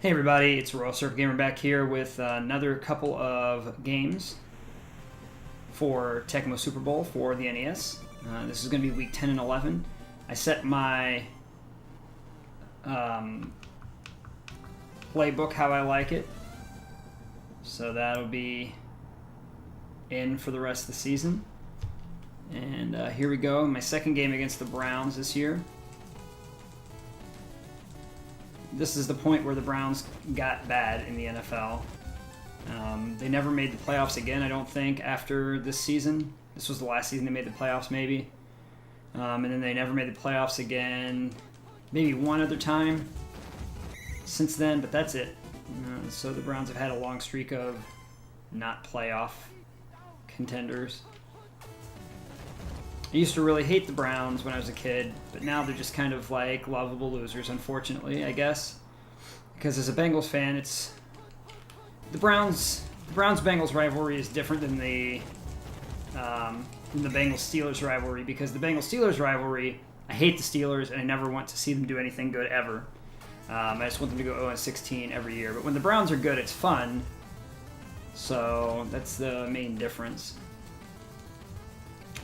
Hey everybody, it's Royal Surf Gamer back here with another couple of games for Tecmo Super Bowl for the NES. This is going to be week 10 and 11. I set my playbook how I like it, so that'll be in for the rest of the season. And here we go, my second game against the Browns this year. This is the point where the Browns got bad in the NFL. They never made the playoffs again, I don't think, after this season. This was the last season they made the playoffs, maybe. And then they never made the playoffs again, maybe one other time since then, but that's it. So the Browns have had a long streak of not playoff contenders. I used to really hate the Browns when I was a kid, but now they're just kind of like lovable losers, unfortunately, I guess. Because as a Bengals fan, it's the Browns-Bengals rivalry is different than the Bengals-Steelers rivalry, because the Bengals-Steelers rivalry, I hate the Steelers and I never want to see them do anything good ever. I just want them to go 0-16 every year. But when the Browns are good, it's fun. So that's the main difference.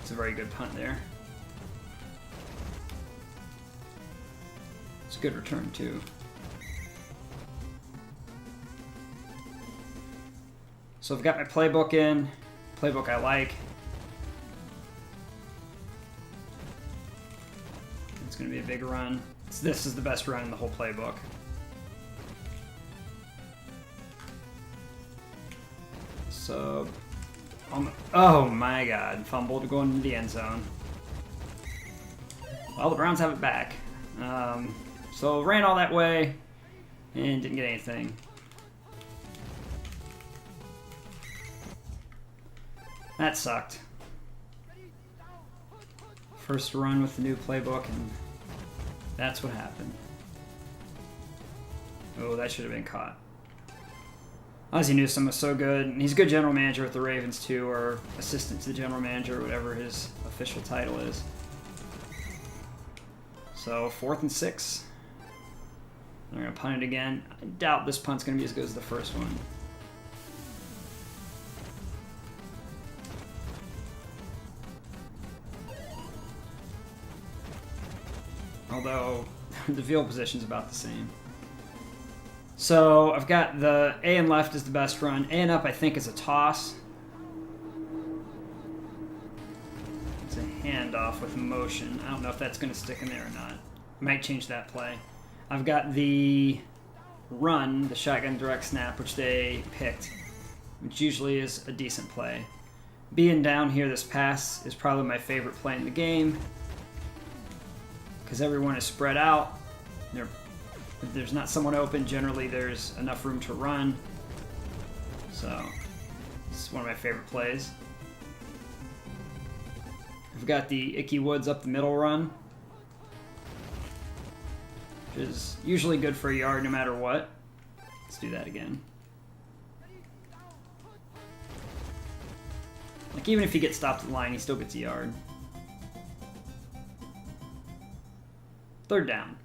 It's a very good punt there. It's a good return, too. So I've got my playbook in. Playbook I like. It's going to be a big run. This is the best run in the whole playbook. So... oh my god, fumbled going into the end zone. Well, the Browns have it back. So ran all that way and didn't get anything. That sucked. First run with the new playbook, and that's what happened. Oh, that should have been caught. Ozzie Newsome was so good, and he's a good general manager with the Ravens too, or assistant to the general manager, whatever his official title is. So 4th and 6. They're going to punt it again. I doubt this punt's going to be as good as the first one. Although the field position's about the same. So I've got the A and left is the best run. A and up, I think, is a toss. It's a handoff with motion. I don't know if that's going to stick in there or not. I might change that play. I've got the run, the shotgun direct snap, which they picked, which usually is a decent play. Being down here, this pass is probably my favorite play in the game, because everyone is spread out. If there's not someone open, generally there's enough room to run. So, this is one of my favorite plays. I've got the Icky Woods up the middle run, which is usually good for a yard no matter what. Let's do that again. Like, even if he gets stopped at the line, he still gets a yard. 3rd down.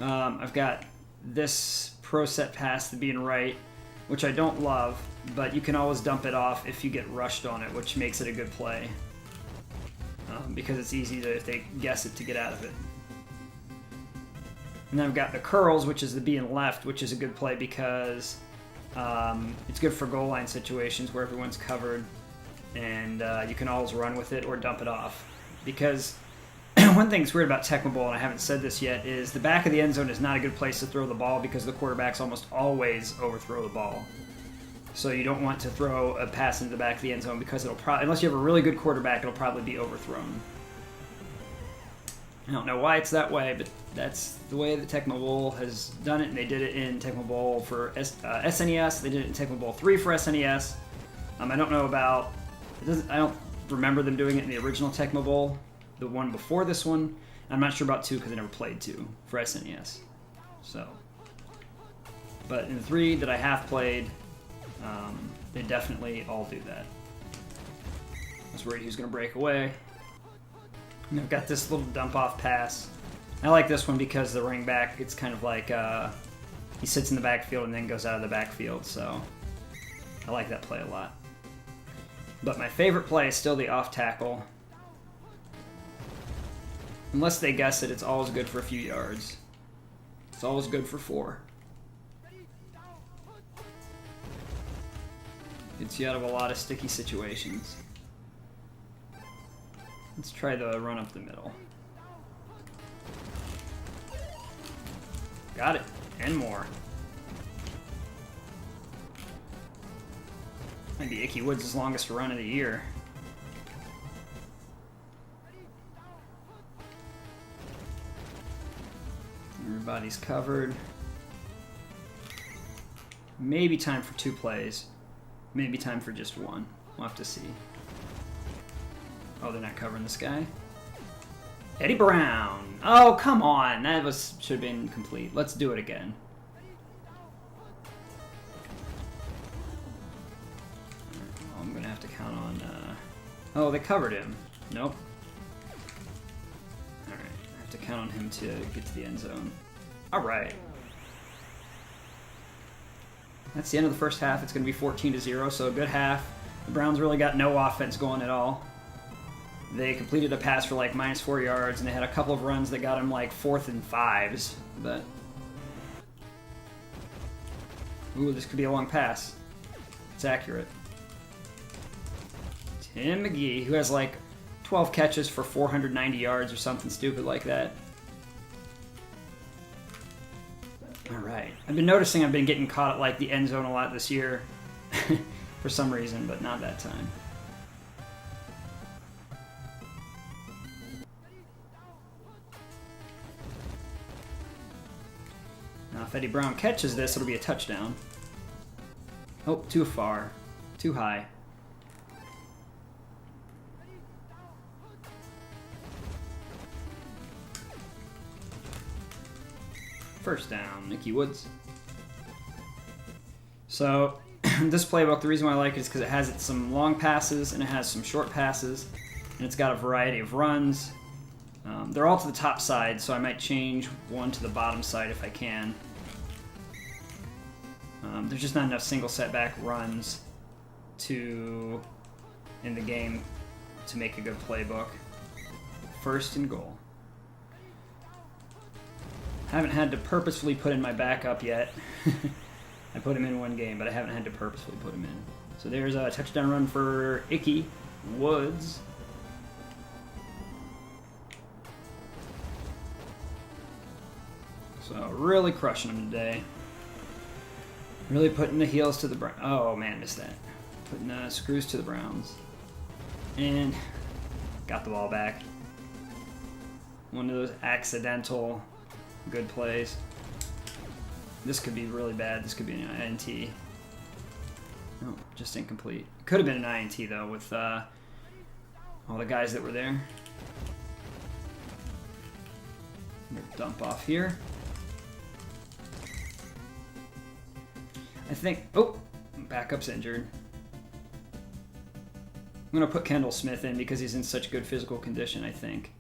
I've got this pro set pass to being right, which I don't love, but you can always dump it off if you get rushed on it, which makes it a good play. Because it's easy to, if they guess it, to get out of it. And then I've got the curls, which is the being left, which is a good play because it's good for goal line situations where everyone's covered, and you can always run with it or dump it off. Because one thing that's weird about Tecmo Bowl, and I haven't said this yet, is the back of the end zone is not a good place to throw the ball because the quarterbacks almost always overthrow the ball. So you don't want to throw a pass into the back of the end zone because it'll probably, unless you have a really good quarterback, it'll probably be overthrown. I don't know why it's that way, but that's the way the Tecmo Bowl has done it, and they did it in Tecmo Bowl for SNES. They did it in Tecmo Bowl 3 for SNES. I don't know about, I don't remember them doing it in the original Tecmo Bowl, the one before this one. I'm not sure about 2 because I never played 2 for SNES. So, but in the 3 that I have played, they definitely all do that. I was worried he was going to break away. And I've got this little dump off pass. I like this one because the running back, it's kind of like he sits in the backfield and then goes out of the backfield, so I like that play a lot. But my favorite play is still the off tackle. Unless they guess it, it's always good for a few yards. It's always good for 4. Gets you out of a lot of sticky situations. Let's try the run up the middle. Got it. And more. Might be Icky Woods' longest run of the year. Everybody's covered. Maybe time for 2 plays. Maybe time for just 1. We'll have to see. Oh, they're not covering this guy. Eddie Brown. Oh, come on. That should have been complete. Let's do it again. Well, I'm going to have to count on... Oh, they covered him. Nope. Alright. I have to count on him to get to the end zone. Alright. That's the end of the first half. It's going to be 14-0, so a good half. The Browns really got no offense going at all. They completed a pass for like -4 yards, and they had a couple of runs that got them like 4th and 5s. But ooh, this could be a long pass. It's accurate. Tim McGee, who has like 12 catches for 490 yards or something stupid like that. All right. I've been noticing I've been getting caught at like the end zone a lot this year for some reason, but not that time. Now, if Eddie Brown catches this, it'll be a touchdown. Oh, too far. Too high. First down, Icky Woods. So, this playbook, the reason why I like it is because it has some long passes and it has some short passes, and it's got a variety of runs. They're all to the top side, so I might change one to the bottom side if I can. There's just not enough single setback runs in the game to make a good playbook. First and goal. Haven't had to purposefully put in my backup yet. I put him in one game, but I haven't had to purposefully put him in. So there's a touchdown run for Icky Woods. So really crushing him today. Really putting the heels to the Browns. Oh man, missed that. Putting the screws to the Browns. And got the ball back. One of those accidental good plays. This could be really bad. This could be an INT. No, just incomplete. Could have been an INT though with all the guys that were there. Dump off here. I think... Oh! Backup's injured. I'm going to put Kendall Smith in because he's in such good physical condition, I think.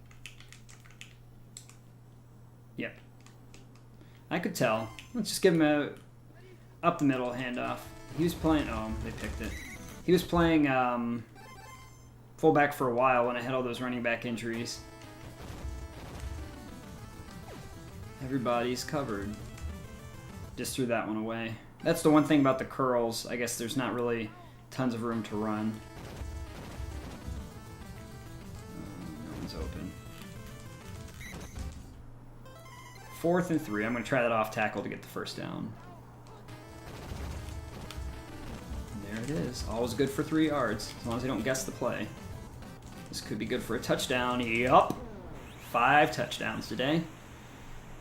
Yep. I could tell. Let's just give him a up the middle handoff. He was playing... Oh, they picked it. He was playing fullback for a while when I had all those running back injuries. Everybody's covered. Just threw that one away. That's the one thing about the curls. I guess there's not really tons of room to run. No one's open. 4th and 3. I'm going to try that off tackle to get the first down. And there it is. Always good for 3 yards, as long as they don't guess the play. This could be good for a touchdown. Yup. 5 touchdowns today.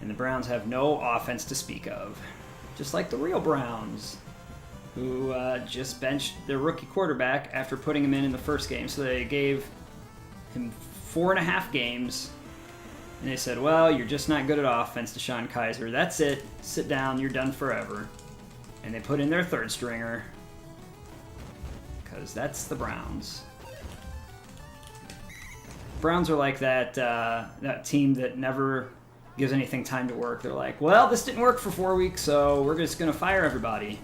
And the Browns have no offense to speak of. Just like the real Browns, who just benched their rookie quarterback after putting him in the first game. So they gave him 4.5 games, and they said, well, you're just not good at offense, Deshaun Kaiser. That's it. Sit down. You're done forever. And they put in their 3rd stringer, because that's the Browns. Browns are like that team that never gives anything time to work. They're like, well, this didn't work for 4 weeks, so we're just going to fire everybody.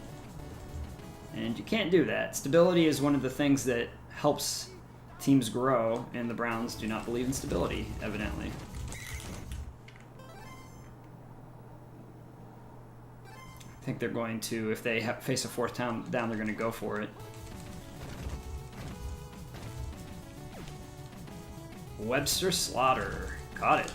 And you can't do that. Stability is one of the things that helps teams grow, and the Browns do not believe in stability, evidently. I think they're going to, if they face a fourth down, they're going to go for it. Webster Slaughter. Caught it.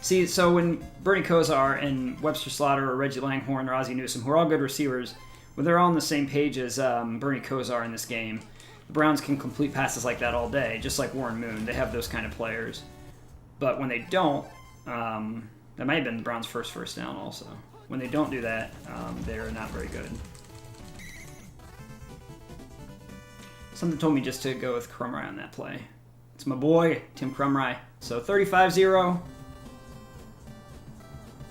See, so when Bernie Kosar and Webster Slaughter or Reggie Langhorne or Ozzie Newsome, who are all good receivers, when they're all on the same page as Bernie Kosar in this game, the Browns can complete passes like that all day, just like Warren Moon. They have those kind of players. But when they don't, that might have been the Browns' first down also. When they don't do that, they're not very good. Something told me just to go with Crumry on that play. It's my boy, Tim Crumry. So 35-0.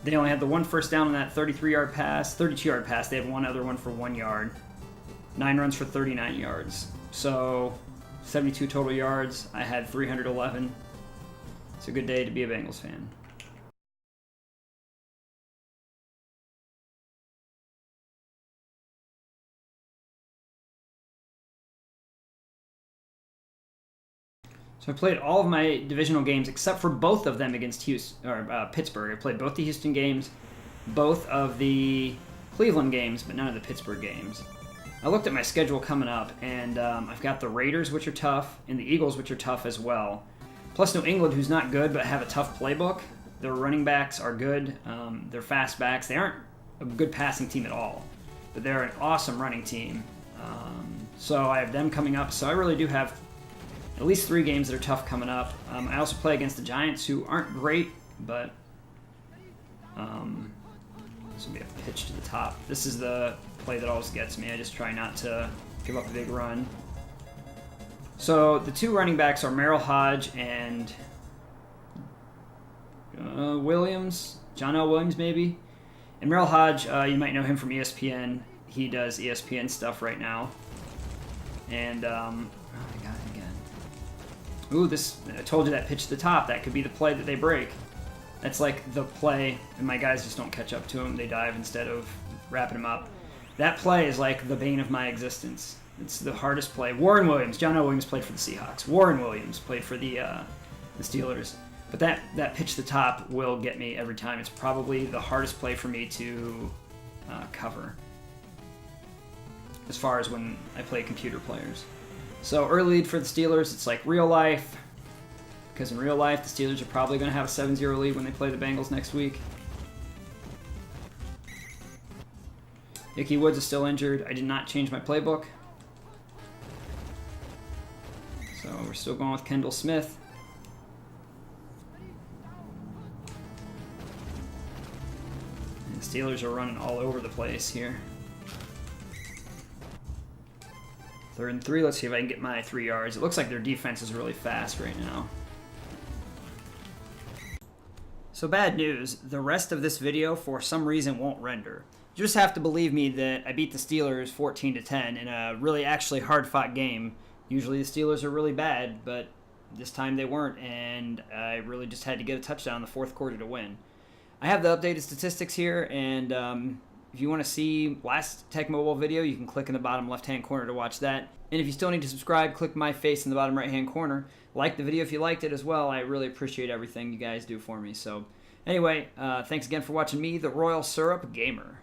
They only had the one first down on that 33-yard pass, 32-yard pass. They had one other one for 1 yard. 9 runs for 39 yards. So 72 total yards. I had 311. It's a good day to be a Bengals fan. So I played all of my divisional games except for both of them against Pittsburgh. I played both the Houston games, both of the Cleveland games, but none of the Pittsburgh games. I looked at my schedule coming up, and I've got the Raiders, which are tough, and the Eagles, which are tough as well. Plus New England, who's not good, but have a tough playbook. Their running backs are good. They're fast backs. They aren't a good passing team at all, but they're an awesome running team. So I have them coming up. So I really do have at least 3 games that are tough coming up. I also play against the Giants, who aren't great, but this will be a pitch to the top. This is the play that always gets me. I just try not to give up a big run. So the 2 running backs are Merrill Hodge and Williams, John L. Williams maybe. And Merrill Hodge, you might know him from ESPN. He does ESPN stuff right now. And oh my God, again. Ooh, I told you that pitch to the top. That could be the play that they break. That's like the play, and my guys just don't catch up to him. They dive instead of wrapping him up. That play is like the bane of my existence. It's the hardest play. Warren Williams, John O. Williams played for the Seahawks. Warren Williams played for the Steelers. But that pitch to the top will get me every time. It's probably the hardest play for me to cover as far as when I play computer players. So early lead for the Steelers, it's like real life, because in real life, the Steelers are probably going to have a 7-0 lead when they play the Bengals next week. Ickey Woods is still injured. I did not change my playbook. So we're still going with Kendall Smith. And the Steelers are running all over the place here. 3rd and 3. Let's see if I can get my 3 yards. It looks like their defense is really fast right now. So bad news, the rest of this video for some reason won't render. You just have to believe me that I beat the Steelers 14-10 in a really actually hard-fought game. Usually the Steelers are really bad, but this time they weren't, and I really just had to get a touchdown in the 4th quarter to win. I have the updated statistics here, and if you want to see last Tecmo Bowl video, you can click in the bottom left-hand corner to watch that. And if you still need to subscribe, click my face in the bottom right-hand corner. Like the video if you liked it as well. I really appreciate everything you guys do for me. So anyway, thanks again for watching me, the Royal Syrup Gamer.